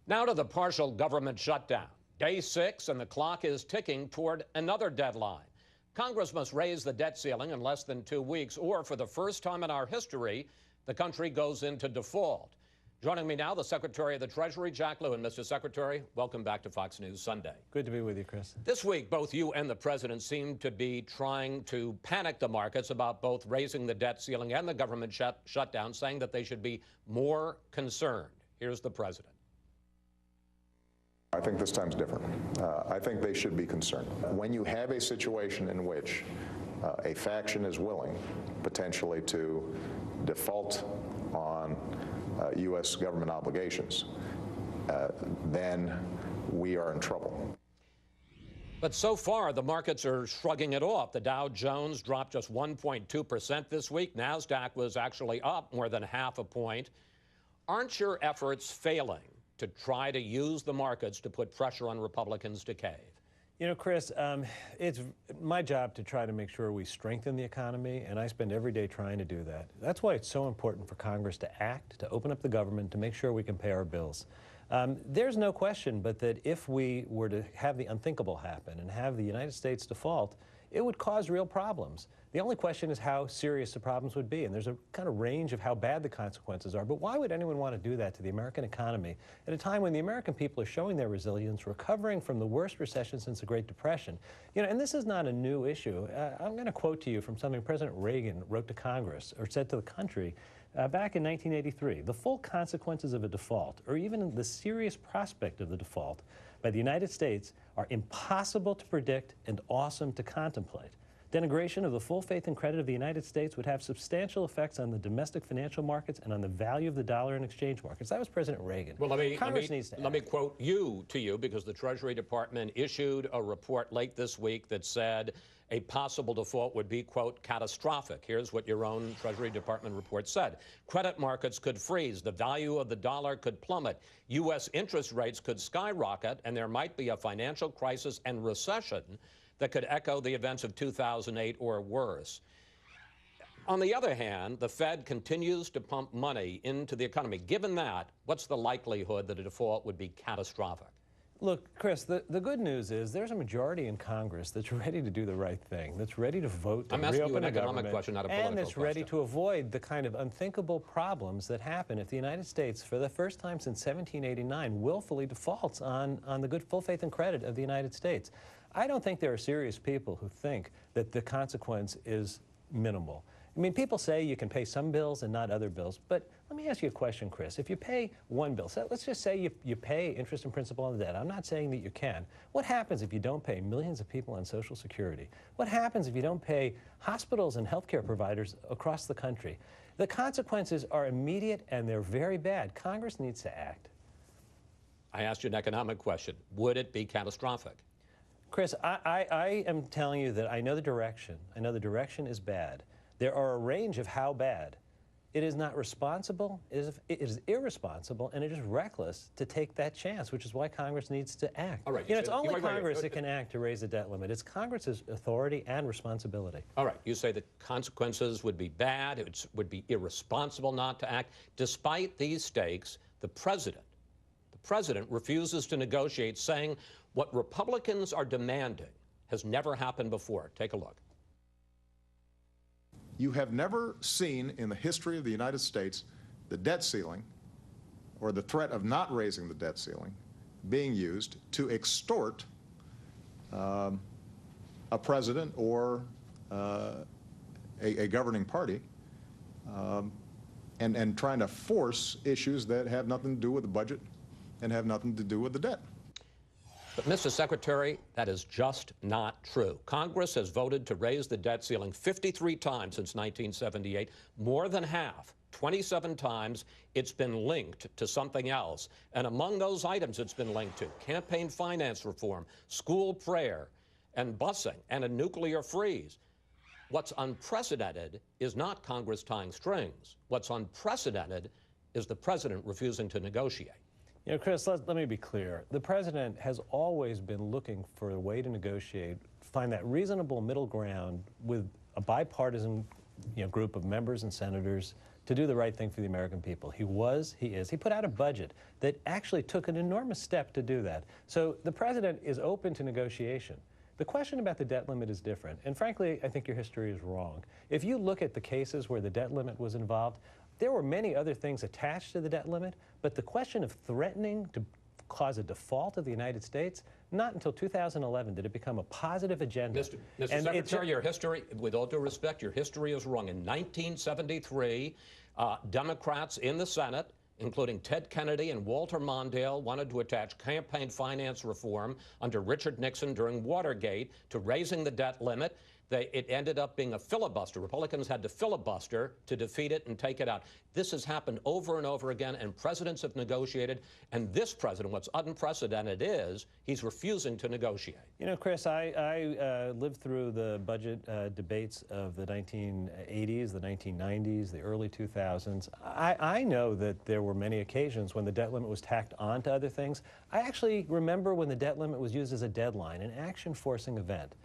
Now to the partial government shutdown. Day 6, and the clock is ticking toward another deadline. Congress must raise the debt ceiling in less than 2 weeks, or for the first time in our history, the country goes into default. Joining me now, the Secretary of the Treasury, Jack Lew. And Mr. Secretary, welcome back to Fox News Sunday. Good to be with you, Chris. This week, both you and the President seem to be trying to panic the markets about both raising the debt ceiling and the government shutdown, saying that they should be more concerned. Here's the President. I think this time's different. I think they should be concerned. When you have a situation in which a faction is willing, potentially, to default on U.S. government obligations, then we are in trouble. But so far, the markets are shrugging it off. The Dow Jones dropped just 1.2% this week. NASDAQ was actually up more than half a point. Aren't your efforts failing to try to use the markets to put pressure on Republicans to cave? You know, Chris, it's my job to try to make sure we strengthen the economy, and I spend every day trying to do that. That's why it's so important for Congress to act, to open up the government, to make sure we can pay our bills. There's no question but that if we were to have the unthinkable happen and have the United States default, it would cause real problems. The only question is how serious the problems would be, and there's a kind of range of how bad the consequences are. But why would anyone want to do that to the American economy at a time when the American people are showing their resilience, recovering from the worst recession since the Great Depression? You know, and this is not a new issue. I'm going to quote to you from something President Reagan wrote to Congress, or said to the country, back in 1983. The full consequences of a default, or even the serious prospect of the default, by the United States are impossible to predict and awesome to contemplate. Denigration of the full faith and credit of the United States would have substantial effects on the domestic financial markets and on the value of the dollar and exchange markets. That was President Reagan. Well, let me quote you to you, because the Treasury Department issued a report late this week that said a possible default would be, quote, catastrophic. Here's what your own Treasury Department report said. Credit markets could freeze. The value of the dollar could plummet. U.S. interest rates could skyrocket, and there might be a financial crisis and recession that could echo the events of 2008 or worse. On the other hand, the Fed continues to pump money into the economy. Given that, what's the likelihood that a default would be catastrophic? Look, Chris, the good news is there's a majority in Congress that's ready to do the right thing, that's ready to vote to reopen the government. I'm asking you an economic question, not a political question. And that's ready to avoid the kind of unthinkable problems that happen if the United States, for the first time since 1789, willfully defaults on the good full faith and credit of the United States. I don't think there are serious people who think that the consequence is minimal. I mean, people say you can pay some bills and not other bills, but let me ask you a question, Chris. If you pay one bill, so let's just say you pay interest and principal on the debt. I'm not saying that you can. What happens if you don't pay millions of people on Social Security? What happens if you don't pay hospitals and healthcare providers across the country? The consequences are immediate and they're very bad. Congress needs to act. I asked you an economic question. Would it be catastrophic? Chris, I am telling you that I know the direction. I know the direction is bad. There are a range of how bad. It is not responsible, it is irresponsible, and it is reckless to take that chance, which is why Congress needs to act. All right, you know, it's only Congress that can act to raise the debt limit. It's Congress's authority and responsibility. All right, you say the consequences would be bad, it would be irresponsible not to act. Despite these stakes, the President refuses to negotiate, saying what Republicans are demanding has never happened before. Take a look. You have never seen in the history of the United States the debt ceiling, or the threat of not raising the debt ceiling, being used to extort a president or a governing party, and trying to force issues that have nothing to do with the budget and have nothing to do with the debt. But, Mr. Secretary, that is just not true. Congress has voted to raise the debt ceiling 53 times since 1978, more than half. 27 times it's been linked to something else. And among those items it's been linked to campaign finance reform, school prayer, and busing, and a nuclear freeze. What's unprecedented is not Congress tying strings. What's unprecedented is the President refusing to negotiate. You know, Chris, let me be clear. The President has always been looking for a way to negotiate, find that reasonable middle ground with a bipartisan group of members and senators to do the right thing for the American people. He was, he is. He put out a budget that actually took an enormous step to do that. So the president is open to negotiation. The question about the debt limit is different, and frankly, I think your history is wrong. If you look at the cases where the debt limit was involved, there were many other things attached to the debt limit, but the question of threatening to cause a default of the United States, not until 2011 did it become a positive agenda. Mr. Secretary, your history, with all due respect, your history is wrong. In 1973, Democrats in the Senate, including Ted Kennedy and Walter Mondale, wanted to attach campaign finance reform under Richard Nixon during Watergate to raising the debt limit. It ended up being a filibuster. Republicans had to filibuster to defeat it and take it out. This has happened over and over again, and presidents have negotiated. And this president, what's unprecedented is he's refusing to negotiate. You know, Chris, I lived through the budget debates of the 1980s, the 1990s, the early 2000s. I know that there were many occasions when the debt limit was tacked on to other things. I actually remember when the debt limit was used as a deadline, an action-forcing event.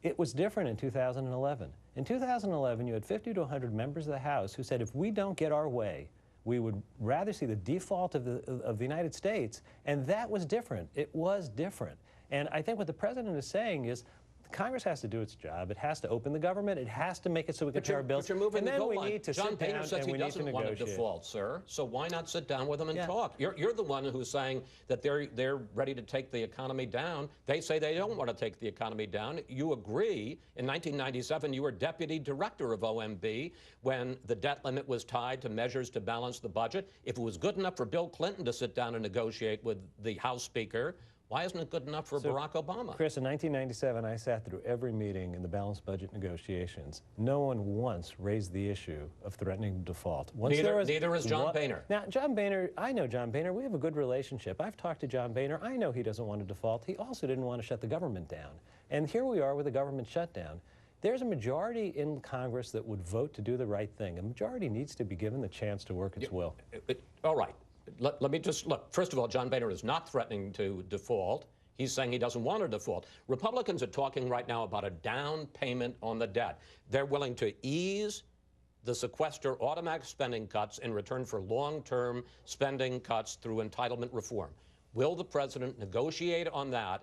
It was different in 2011. In 2011, you had 50 to 100 members of the House who said if we don't get our way, we would rather see the default of the United States, and that was different. It was different. And I think what the president is saying is Congress has to do its job. It has to open the government. It has to make it so we can pay our bills. But you're moving and the goal then we line. need to John sit Boehner down says and he we need to doesn't want to negotiate. default, sir. So why not sit down with them and Yeah. talk? You're the one who's saying that they're ready to take the economy down. They say they don't want to take the economy down. You agree. In 1997, you were deputy director of OMB when the debt limit was tied to measures to balance the budget. If it was good enough for Bill Clinton to sit down and negotiate with the House Speaker, why isn't it good enough for Barack Obama? Chris, in 1997, I sat through every meeting in the balanced budget negotiations. No one once raised the issue of threatening default. Neither is John Boehner. Now, John Boehner, I know John Boehner. We have a good relationship. I've talked to John Boehner. I know he doesn't want to default. He also didn't want to shut the government down. And here we are with a government shutdown. There's a majority in Congress that would vote to do the right thing. A majority needs to be given the chance to work its will. All right. Let me just look. First of all, John Boehner is not threatening to default. He's saying he doesn't want to default. Republicans are talking right now about a down payment on the debt. They're willing to ease the sequester automatic spending cuts in return for long-term spending cuts through entitlement reform. Will the president negotiate on that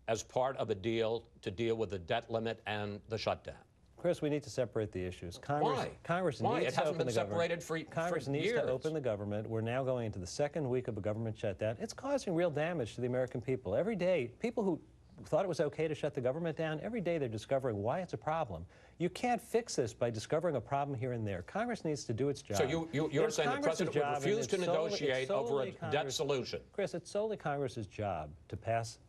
as part of a deal to deal with the debt limit and the shutdown? Chris, we need to separate the issues. Why? Congress Why? needs It to hasn't open been the separated government. for Congress needs years. to open the government. We're now going into the second week of a government shutdown. It's causing real damage to the American people. Every day, people who thought it was okay to shut the government down, every day they're discovering why it's a problem. You can't fix this by discovering a problem here and there. Congress needs to do its job. So you're saying the president would refuse to negotiate over a debt solution? Chris, it's solely Congress's job to pass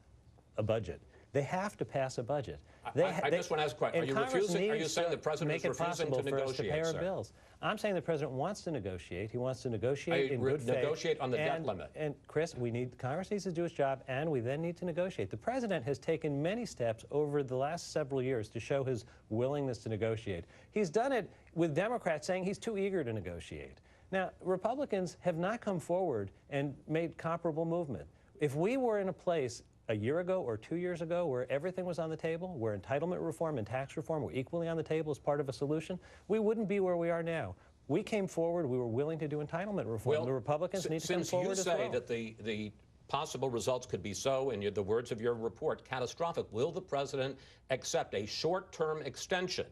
a budget. They have to pass a budget. I just want to ask a question. Are you saying the president is refusing to negotiate, pay our sir? bills? I'm saying the president wants to negotiate. He wants to negotiate in good faith. Negotiate on the debt limit. And Chris, Congress needs to do its job, and we then need to negotiate. The president has taken many steps over the last several years to show his willingness to negotiate. He's done it with Democrats saying he's too eager to negotiate. Now, Republicans have not come forward and made comparable movement. If we were in a place a year ago or 2 years ago where everything was on the table, where entitlement reform and tax reform were equally on the table as part of a solution, we wouldn't be where we are now. We came forward, we were willing to do entitlement reform. Well, the Republicans need to come forward as well. Since you say that the possible results could be so, in the words of your report, catastrophic, will the president accept a short-term extension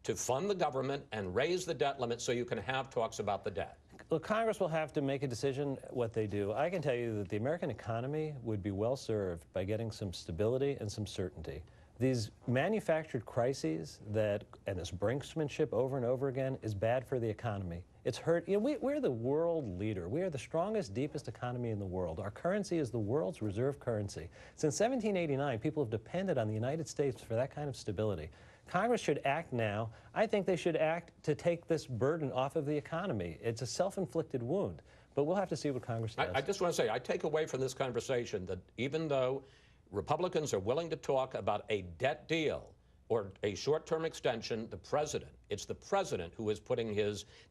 to fund the government and raise the debt limit so you can have talks about the debt? Well, Congress will have to make a decision what they do. I can tell you that the American economy would be well served by getting some stability and some certainty. These manufactured crises and this brinksmanship over and over again is bad for the economy. It's hurt. You know, we're the world leader. We are the strongest, deepest economy in the world. Our currency is the world's reserve currency. Since 1789, people have depended on the United States for that kind of stability. Congress should act now. I think they should act to take this burden off of the economy. It's a self-inflicted wound, but we'll have to see what Congress does. I just want to say, I take away from this conversation that even though Republicans are willing to talk about a debt deal or a short-term extension, it's the president who is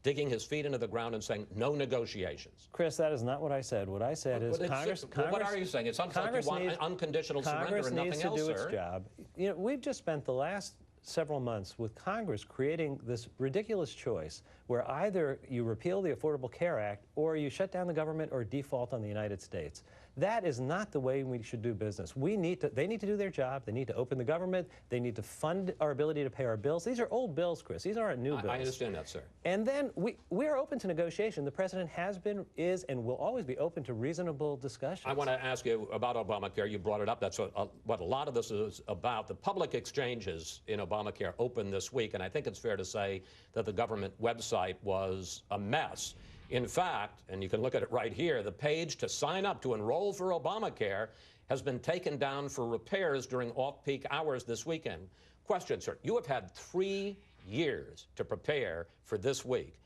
digging his feet into the ground and saying no negotiations. Chris, that is not what I said. What I said is Congress. What are you saying? It sounds like you want unconditional surrender and nothing else, sir. Congress needs to do its job. You know, we've just spent the last several months with Congress creating this ridiculous choice where either you repeal the Affordable Care Act or you shut down the government or default on the United States. That is not the way we should do business. They need to do their job. They need to open the government. They need to fund our ability to pay our bills. These are old bills, Chris. These aren't new bills. I understand that, sir. And then we are open to negotiation. The president has been, is, and will always be open to reasonable discussions. I want to ask you about Obamacare. You brought it up. That's what a lot of this is about. The public exchanges in Obamacare opened this week, and I think it's fair to say that the government website was a mess. In fact, and you can look at it right here, the page to sign up to enroll for Obamacare has been taken down for repairs during off-peak hours this weekend. Question, sir. You have had 3 years to prepare for this week.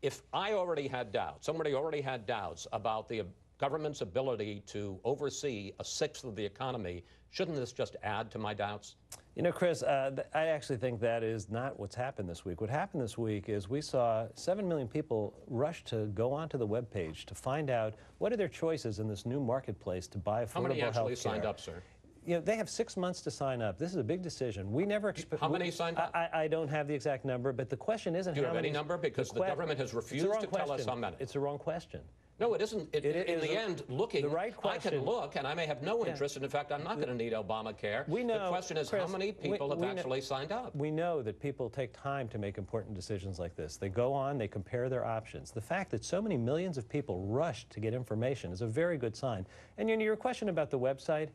If I already had doubts, somebody already had doubts about the government's ability to oversee a sixth of the economy, shouldn't this just add to my doubts? You know, Chris, I actually think that is not what's happened this week. What happened this week is we saw 7 million people rush to go onto the webpage to find out what are their choices in this new marketplace to buy affordable health care. How many actually signed up, sir? You know, they have 6 months to sign up. This is a big decision. We never expect. How many signed up? I don't have the exact number, but the question isn't how many. Do you have any number? Because the government has refused to tell us how many. It's the wrong question. No, it isn't. In the end, looking, the right question, I can look, and I may have no interest, and in fact, I'm not going to need Obamacare. We know, the question is, Chris, how many people have actually signed up? We know that people take time to make important decisions like this. They go on, they compare their options. The fact that so many millions of people rushed to get information is a very good sign. And you know, your question about the website,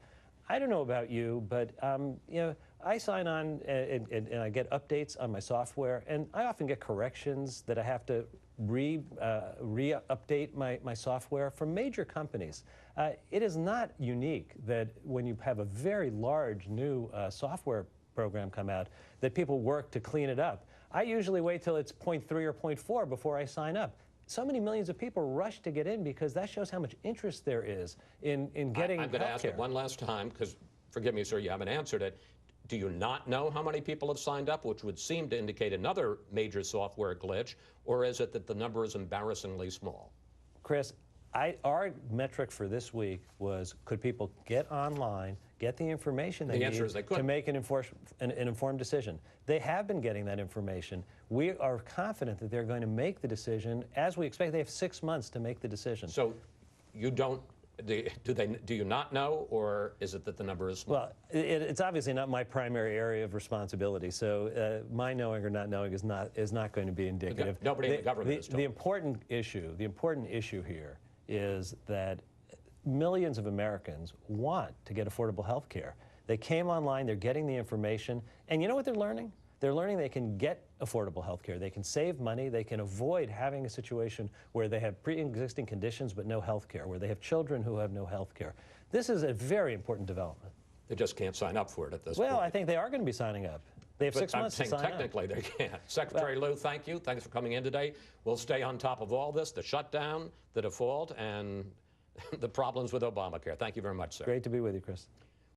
I don't know about you, but you know, I sign on and I get updates on my software, and I often get corrections that I have to re-update my software from major companies. It is not unique that when you have a very large new software program come out, that people work to clean it up. I usually wait till it's 0.3 or 0.4 before I sign up. So many millions of people rush to get in because that shows how much interest there is in getting healthcare. I'm going to ask it one last time, because, forgive me, sir, you haven't answered it. Do you not know how many people have signed up, which would seem to indicate another major software glitch, or is it that the number is embarrassingly small? Chris, our metric for this week was, could people get online, get the information they need to make an informed decision? They have been getting that information. We are confident that they're going to make the decision as we expect. They have 6 months to make the decision. So you don't, do you not know, or is it that the number is small? Well, it's obviously not my primary area of responsibility, so my knowing or not knowing is not going to be indicative. Nobody in the government is told. The important issue here is that millions of Americans want to get affordable health care. They came online, they're getting the information, and you know what they're learning? They're learning they can get affordable health care. They can save money. They can avoid having a situation where they have pre-existing conditions but no health care, where they have children who have no health care. This is a very important development. They just can't sign up for it at this point. Well, I think they are going to be signing up. They have 6 months to sign up. Technically, they can't. Secretary Lew, thank you. Thanks for coming in today. We'll stay on top of all this, the shutdown, the default, and the problems with Obamacare. Thank you very much, sir. Great to be with you, Chris.